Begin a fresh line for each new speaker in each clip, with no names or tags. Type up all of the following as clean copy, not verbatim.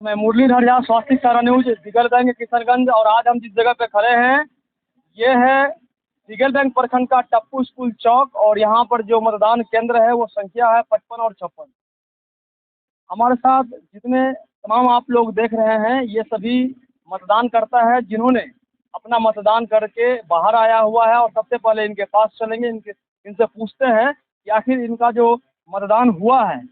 मैं मुरलीधर झा, स्वास्थ्य सारा न्यूज, दिगल बैंक किशनगंज। और आज हम जिस जगह पे खड़े हैं ये है दिगल बैंक प्रखंड का टप्पू स्कूल चौक। और यहाँ पर जो मतदान केंद्र है वो संख्या है 55 और 56। हमारे साथ जितने तमाम आप लोग देख रहे हैं ये सभी मतदान करता है जिन्होंने अपना मतदान करके बाहर आया हुआ है। और सबसे पहले इनके पास चलेंगे, इनसे पूछते हैं कि आखिर इनका जो मतदान हुआ है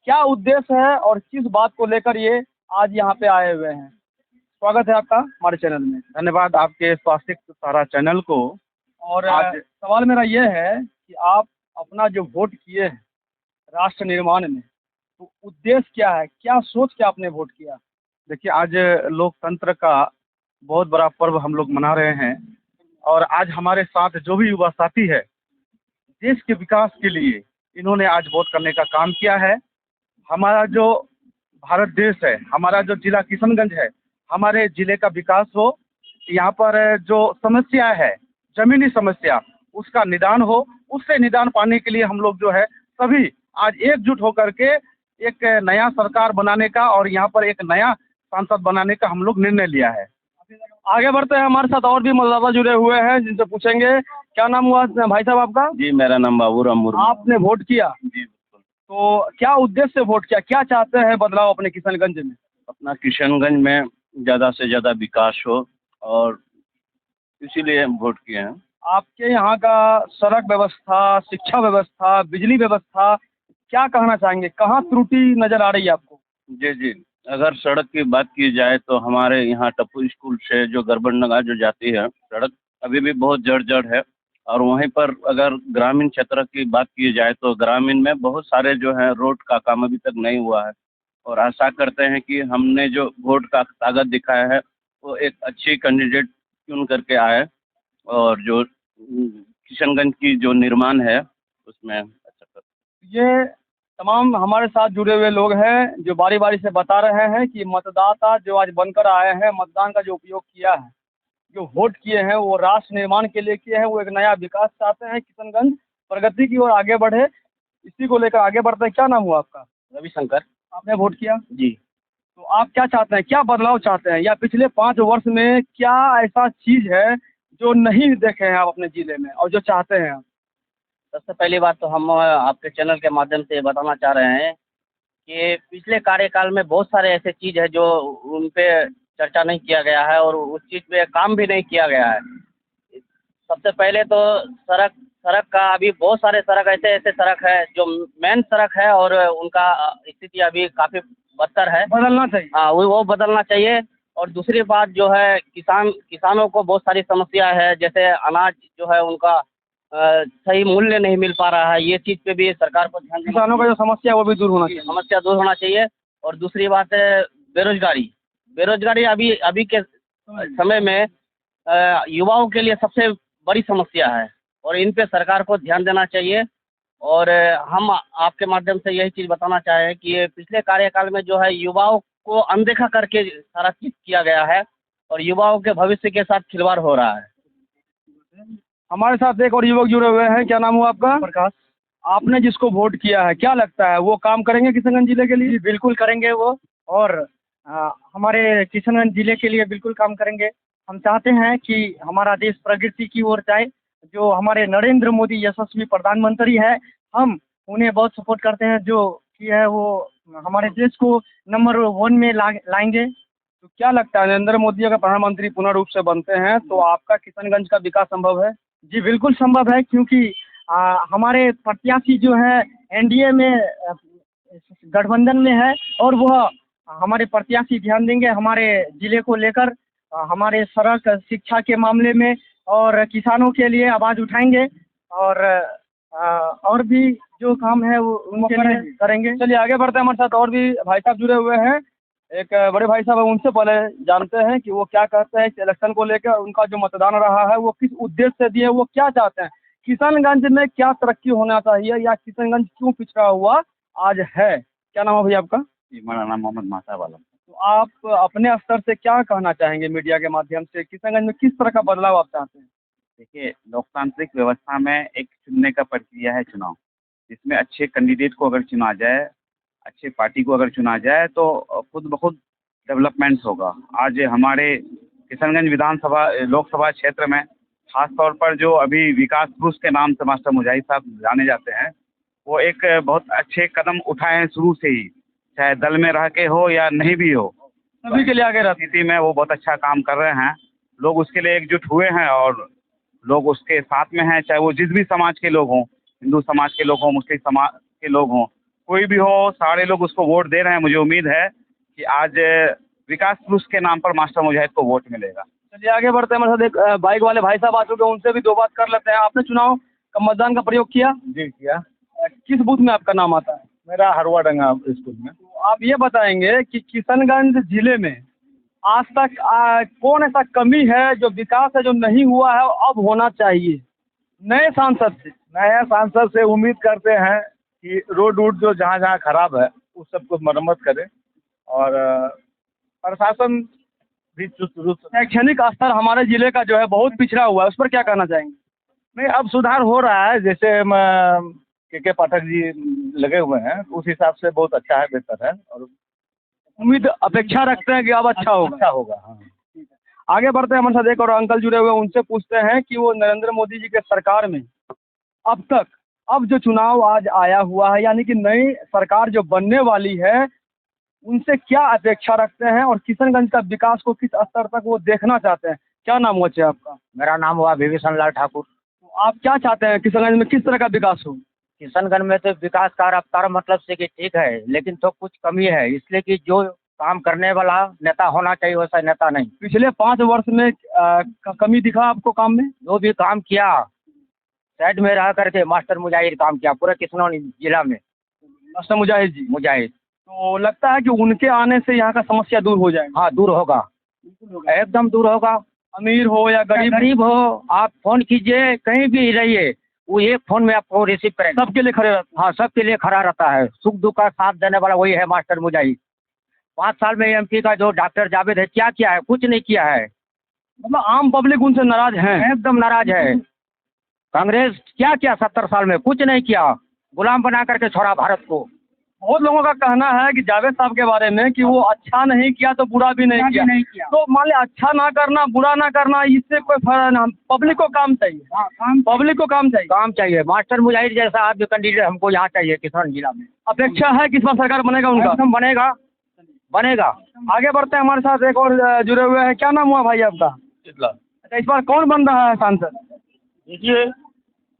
क्या उद्देश्य है और किस बात को लेकर ये आज यहाँ पे आए हुए हैं। स्वागत है आपका हमारे चैनल में।
धन्यवाद आपके स्वास्थ्य सारा चैनल को।
और आज सवाल मेरा ये है कि आप अपना जो वोट किए हैं राष्ट्र निर्माण में, तो उद्देश्य क्या है, क्या सोच के आपने वोट किया?
देखिए, आज लोकतंत्र का बहुत बड़ा पर्व हम लोग मना रहे हैं और आज हमारे साथ जो भी युवा साथी है देश के विकास के लिए इन्होंने आज वोट करने का काम किया है। हमारा जो भारत देश है, हमारा जो जिला किशनगंज है, हमारे जिले का विकास हो, यहाँ पर जो समस्या है जमीनी समस्या उसका निदान हो, उससे निदान पाने के लिए हम लोग जो है सभी आज एकजुट होकर के एक नया सरकार बनाने का और यहाँ पर एक नया सांसद बनाने का हम लोग निर्णय लिया है।
आगे बढ़ते हैं, हमारे साथ और भी मतदाता जुड़े हुए हैं जिनसे पूछेंगे। क्या नाम हुआ भाई साहब आपका?
जी, मेरा नाम बाबूराम मुर्मू।
आपने वोट किया?
जी बिल्कुल।
तो क्या उद्देश्य से वोट किया, क्या चाहते हैं बदलाव अपने किशनगंज में?
अपना किशनगंज में ज़्यादा से ज़्यादा विकास हो और इसीलिए हम वोट किए हैं।
आपके यहाँ का सड़क व्यवस्था, शिक्षा व्यवस्था, बिजली व्यवस्था क्या कहना चाहेंगे, कहाँ त्रुटि नजर आ रही है आपको?
जी जी, अगर सड़क की बात की जाए तो हमारे यहाँ टप्पू स्कूल से जो गड़बड़नगर जो जाती है सड़क अभी भी बहुत जर्जर है। और वहीं पर अगर ग्रामीण क्षेत्र की बात की जाए तो ग्रामीण में बहुत सारे जो है रोड का काम अभी तक नहीं हुआ है। और आशा करते हैं कि हमने जो वोट का ताकत दिखाया है वो एक अच्छी कैंडिडेट चुन करके आए और जो किशनगंज की जो निर्माण है उसमें अच्छा कर।
ये तमाम हमारे साथ जुड़े हुए लोग हैं जो बारी बारी से बता रहे हैं कि मतदाता जो आज बनकर आए हैं, मतदान का जो उपयोग किया है, जो वोट किए हैं वो राष्ट्र निर्माण के लिए किए हैं। वो एक नया विकास चाहते हैं, किशनगंज प्रगति की ओर आगे बढ़े। इसी को लेकर आगे बढ़ते हैं। क्या नाम हुआ आपका?
रविशंकर।
आपने वोट किया?
जी।
तो आप क्या चाहते हैं, क्या बदलाव चाहते हैं, या पिछले 5 वर्ष में क्या ऐसा चीज है जो नहीं देखे हैं आप अपने जिले में और जो चाहते हैं आप?
सबसे पहली बात तो हम आपके चैनल के माध्यम से बताना चाह रहे हैं कि पिछले कार्यकाल में बहुत सारे ऐसे चीज़ है जो उन पे चर्चा नहीं किया गया है और उस चीज़ पे काम भी नहीं किया गया है। सबसे पहले तो सड़क सड़क का अभी बहुत सारे सड़क ऐसे ऐसे सड़क है जो मेन सड़क है और उनका स्थिति अभी काफ़ी बदतर है,
बदलना चाहिए।
हाँ वो बदलना चाहिए। और दूसरी बात जो है किसानों को बहुत सारी समस्या है, जैसे अनाज जो है उनका सही मूल्य नहीं मिल पा रहा है। ये चीज़ पे भी सरकार को ध्यान
किसानों का जो समस्या है वो भी दूर होना चाहिए।
समस्या दूर होना चाहिए। और दूसरी बात है बेरोजगारी अभी के समय में युवाओं के लिए सबसे बड़ी समस्या है और इन पे सरकार को ध्यान देना चाहिए। और हम आपके माध्यम से यही चीज़ बताना चाहें कि पिछले कार्यकाल में जो है युवाओं को अनदेखा करके सारा चीज़ किया गया है और युवाओं के भविष्य के साथ खिलवाड़ हो रहा है।
हमारे साथ एक और युवक जुड़े हुए हैं। क्या नाम हुआ आपका?
प्रकाश।
आपने जिसको वोट किया है क्या लगता है वो काम करेंगे किशनगंज जिले के लिए?
जी बिल्कुल करेंगे वो, और हमारे किशनगंज जिले के लिए बिल्कुल काम करेंगे। हम चाहते हैं कि हमारा देश प्रगति की ओर जाए। जो हमारे नरेंद्र मोदी यशस्वी प्रधानमंत्री है, हम उन्हें बहुत सपोर्ट करते हैं। जो की है वो हमारे देश को नंबर 1 में लाएंगे।
तो क्या लगता है नरेंद्र मोदी अगर प्रधानमंत्री पूर्ण रूप से बनते हैं तो आपका किशनगंज का विकास संभव है?
जी बिल्कुल संभव है, क्योंकि हमारे प्रत्याशी जो है एनडीए में गठबंधन में है और वह हमारे प्रत्याशी ध्यान देंगे हमारे जिले को लेकर, हमारे सड़क शिक्षा के मामले में और किसानों के लिए आवाज़ उठाएंगे और भी जो काम है वो उनके लिए करेंगे।
चलिए आगे बढ़ते हैं। हमारे साथ और भी भाई साहब जुड़े हुए हैं। एक बड़े भाई साहब हैं, उनसे पहले जानते हैं कि वो क्या कहते हैं इलेक्शन को लेकर, उनका जो मतदान रहा है वो किस उद्देश्य से दिए, वो क्या चाहते हैं, किशनगंज में क्या तरक्की होना चाहिए या किशनगंज क्यों पिछड़ा हुआ आज है। क्या नाम है भैया आपका?
जी, मेरा नाम मोहम्मद मासाब आलम।
तो आप अपने स्तर से क्या कहना चाहेंगे मीडिया के माध्यम से, किशनगंज में किस तरह का बदलाव आप चाहते हैं?
देखिए, लोकतांत्रिक व्यवस्था में एक चुनने का प्रक्रिया है चुनाव, जिसमें अच्छे कैंडिडेट को अगर चुना जाए, अच्छे पार्टी को अगर चुना जाए तो खुद ब खुद डेवलपमेंट होगा। आज हमारे किशनगंज विधानसभा लोकसभा क्षेत्र में खास तौर पर जो अभी विकास पुरुष के नाम से मास्टर मुजाहिद साहब जाने जाते हैं, वो एक बहुत अच्छे कदम उठाए हैं शुरू से ही, चाहे दल में रह के हो या नहीं भी हो,
सभी के लिए आगे रहते
स्थिति में वो बहुत अच्छा काम कर रहे हैं। लोग उसके लिए एकजुट हुए हैं और लोग उसके साथ में हैं, चाहे वो जिस भी समाज के लोग हों, हिंदू समाज के लोग हों, मुस्लिम समाज के लोग हों, कोई भी हो, सारे लोग उसको वोट दे रहे हैं। मुझे उम्मीद है कि आज विकास पुरुष के नाम पर मास्टर मुजाहिद को वोट मिलेगा।
चलिए आगे बढ़ते हैं। हमारे साथ एक बाइक वाले भाई साहब आ चुके हैं, उनसे भी दो बात कर लेते हैं। आपने चुनाव का मतदान का प्रयोग किया?
जी किया।
किस बूथ में आपका नाम आता है?
मेरा हरवाडंगा स्कूल में।
तो आप ये बताएंगे कि किशनगंज जिले में आज तक कौन ऐसा कमी है जो विकास है जो नहीं हुआ है और अब होना चाहिए नए सांसद से?
नया सांसद से उम्मीद करते हैं कि रोड वोड जो जहाँ जहाँ खराब है उस सबको मरम्मत करे और प्रशासन भी चुस्त दुरुस्त।
शैक्षणिक स्तर हमारे जिले का जो है बहुत पिछड़ा हुआ है, उस पर क्या कहना चाहेंगे?
नहीं, अब सुधार हो रहा है। जैसे के पाठक जी लगे हुए हैं, उस हिसाब से बहुत अच्छा है, बेहतर है और
उम्मीद अपेक्षा रखते हैं कि अब अच्छा होगा।
अच्छा होगा। हाँ,
आगे बढ़ते हैं। हमारे साथ एक और अंकल जुड़े हुए हैं, उनसे पूछते हैं कि वो नरेंद्र मोदी जी के सरकार में अब तक अब जो चुनाव आज आया हुआ है, यानी कि नई सरकार जो बनने वाली है, उनसे क्या अपेक्षा रखते हैं और किशनगंज का विकास को किस स्तर तक वो देखना चाहते हैं? क्या नाम हुआ चाहिए आपका?
मेरा नाम हुआ विभीषण लाल ठाकुर।
तो आप क्या चाहते हैं किशनगंज में किस तरह का विकास हो?
किशनगंज में तो विकास का रफ्तार मतलब से कि ठीक है, लेकिन तो कुछ कमी है, इसलिए कि जो काम करने वाला नेता होना चाहिए वैसा नेता नहीं।
पिछले 5 वर्ष में कमी दिखा आपको काम में?
जो भी काम किया साइड में रह करके मास्टर मुजाहिद काम किया पूरे किशनगंज जिला में।
मास्टर मुजाहिद जी,
मुजाहिद
तो लगता है कि उनके आने से यहाँ का समस्या दूर हो जाएगा?
हाँ, दूर होगा, एकदम दूर होगा।
अमीर हो या गरीब
गरीब हो, आप फोन कीजिए, कहीं भी रहिए, वो एक फोन में आपको रिसीव करेंगे।
सबके लिए खड़े रहते
हाँ, सबके लिए खड़ा रहता है। सुख दुख का साथ देने वाला वही है मास्टर मुजाहिद। 5 साल में एमपी का जो डॉक्टर जावेद है, क्या किया है? कुछ नहीं किया है।
मतलब आम पब्लिक उनसे नाराज है?
एकदम नाराज है। कांग्रेस क्या किया 70 साल में? कुछ नहीं किया, गुलाम बना करके छोड़ा भारत को।
बहुत लोगों का कहना है कि जावेद साहब के बारे में कि वो अच्छा नहीं किया तो बुरा भी नहीं किया। तो मान लिया अच्छा ना करना बुरा ना करना, इससे कोई फर्क ना, पब्लिक को काम चाहिए। पब्लिक को काम चाहिए।
काम चाहिए। मास्टर मुजाहिद जैसा आप जो कैंडिडेट हमको यहाँ चाहिए किशनगंज जिला में।
अपेक्षा है किस बार सरकार बनेगा उनका?
एकदम बनेगा, बनेगा।
आगे बढ़ते हैं। हमारे साथ एक और जुड़े हुए हैं। क्या नाम हुआ भाई आपका? अच्छा, इस बार कौन बन रहा है सांसद?
देखिए,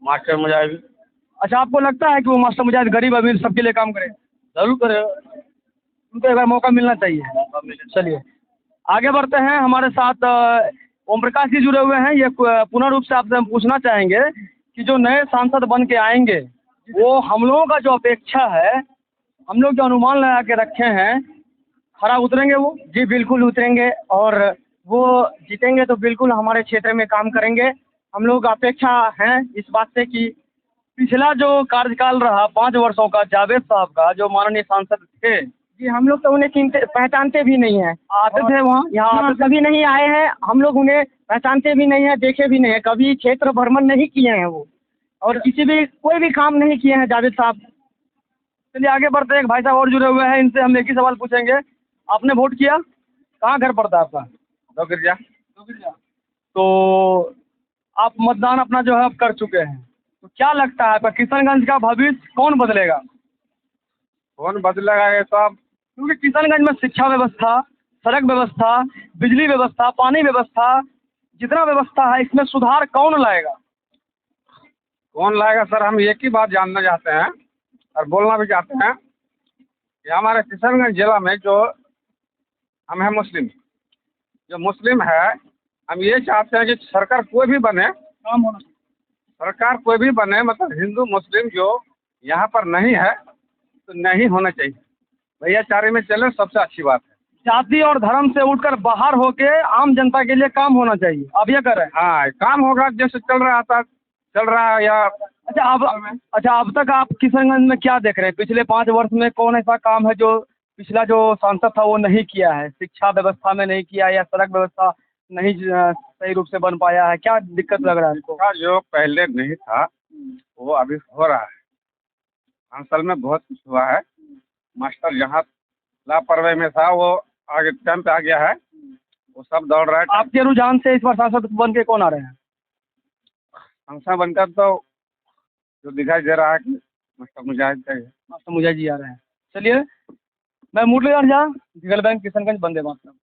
मास्टर मुजाहिद
अच्छा, आपको लगता है कि वो मास्टर मुजाहिद गरीब अमीर सबके लिए काम करे?
जरूर करेगा।
उनको एक बार मौका मिलना चाहिए। चलिए आगे बढ़ते हैं। हमारे साथ ओम प्रकाश जी जुड़े हुए हैं। ये पुनः रूप से आपसे हम पूछना चाहेंगे कि जो नए सांसद बन के आएंगे, वो हम लोगों का जो अपेक्षा है, हम लोग जो अनुमान लगा के रखे हैं, खरा उतरेंगे वो?
जी बिल्कुल उतरेंगे और वो जीतेंगे तो बिल्कुल हमारे क्षेत्र में काम करेंगे। हम लोग अपेक्षा हैं इस बात से कि
पिछला जो कार्यकाल रहा 5 वर्षों का जावेद साहब का, जो माननीय सांसद थे,
जी हम लोग तो उन्हें पहचानते भी नहीं हैं।
आते थे वहाँ,
यहाँ कभी नहीं आए हैं। हम लोग उन्हें पहचानते भी नहीं हैं, देखे भी नहीं है, कभी क्षेत्र भ्रमण नहीं किए हैं वो, और कोई भी काम नहीं किए हैं जावेद साहब।
चलिए आगे बढ़ते हैं। एक भाई साहब और जुड़े हुए हैं, इनसे हम एक ही सवाल पूछेंगे। आपने वोट किया? कहाँ घर पड़ता है आपका?
दोगिरिया।
तो आप मतदान अपना जो है अब कर चुके हैं, तो क्या लगता है आपका किशनगंज का भविष्य कौन बदलेगा?
कौन बदलेगा ये सब?
क्योंकि किशनगंज में शिक्षा व्यवस्था, सड़क व्यवस्था, बिजली व्यवस्था, पानी व्यवस्था, जितना व्यवस्था है, इसमें सुधार कौन लाएगा?
कौन लाएगा सर? हम एक ही बात जानना चाहते हैं और बोलना भी चाहते हैं कि हमारे किशनगंज जिला में जो हम हैं मुस्लिम, जो मुस्लिम है, हम ये चाहते हैं कि सरकार कोई भी बने,
काम होना चाहिए।
सरकार कोई भी बने, मतलब हिंदू मुस्लिम जो यहाँ पर नहीं है तो नहीं होना चाहिए। भैयाचारी में चले, सबसे अच्छी बात है।
जाति और धर्म से उठकर बाहर होके आम जनता के लिए काम होना चाहिए, आप ये कर रहे हैं?
हाँ, काम होगा जैसे चल रहा है या
अच्छा, अब तक आप किशनगंज में क्या देख रहे हैं? पिछले 5 वर्ष में कौन ऐसा काम है जो पिछला जो सांसद था वो नहीं किया है? शिक्षा व्यवस्था में नहीं किया या सड़क व्यवस्था नहीं सही रूप से बन पाया है? क्या दिक्कत लग रहा है आपको?
जो पहले नहीं था वो अभी हो रहा है। असल में बहुत कुछ हुआ है। मास्टर जहाँ लापरवाही में था वो आगे टाइम पे आ गया है, वो सब दौड़ रहा है।
आपके रुझान से इस बार सांसद बन के कौन आ रहे हैं?
हमसा बनकर तो जो दिखाई दे रहा है कि मतलब मुजाहिद का ही है।
मास्टर मुजैद जी आ रहे हैं। चलिए, मैं मुरलीधर झा, दिगल बैंक किशनगंज, वंदे मातरम।